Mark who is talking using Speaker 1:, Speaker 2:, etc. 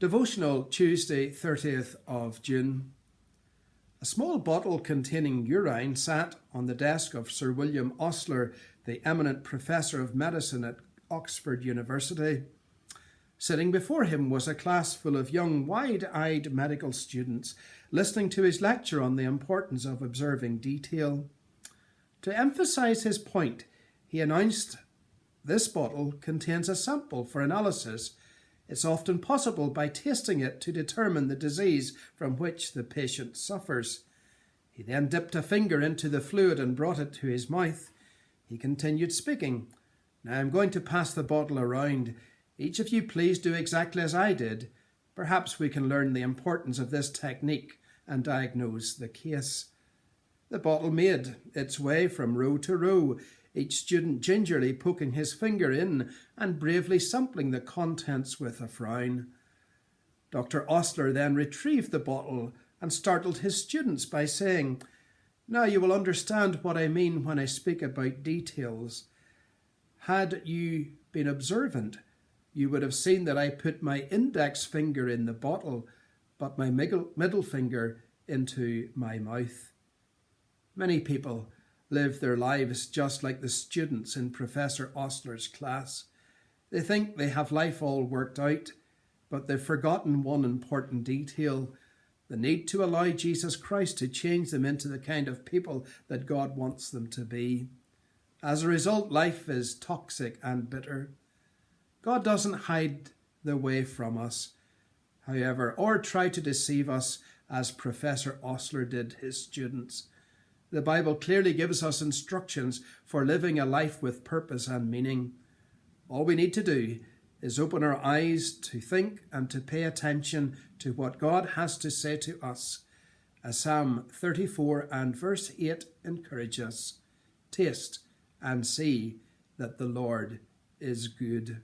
Speaker 1: Devotional, Tuesday, 30th of June. A small bottle containing urine sat on the desk of Sir William Osler, the eminent professor of medicine at Oxford University. Sitting before him was a class full of young, wide-eyed medical students, listening to his lecture on the importance of observing detail. To emphasize his point, he announced, "This bottle contains a sample for analysis. It's often possible by tasting it to determine the disease from which the patient suffers." He then dipped a finger into the fluid and brought it to his mouth. He continued speaking. "Now I'm going to pass the bottle around. Each of you please do exactly as I did. Perhaps we can learn the importance of this technique and diagnose the case." The bottle made its way from row to row, each student gingerly poking his finger in and bravely sampling the contents with a frown. Dr. Osler then retrieved the bottle and startled his students by saying, "Now you will understand what I mean when I speak about details. Had you been observant, you would have seen that I put my index finger in the bottle, but my middle finger into my mouth." Many people live their lives just like the students in Professor Osler's class. They think they have life all worked out, but they've forgotten one important detail: the need to allow Jesus Christ to change them into the kind of people that God wants them to be. As a result, life is toxic and bitter. God doesn't hide the way from us, however, or try to deceive us as Professor Osler did his students. The Bible clearly gives us instructions for living a life with purpose and meaning. All we need to do is open our eyes to think and to pay attention to what God has to say to us. As Psalm 34 and verse 8 encourage us, "Taste and see that the Lord is good."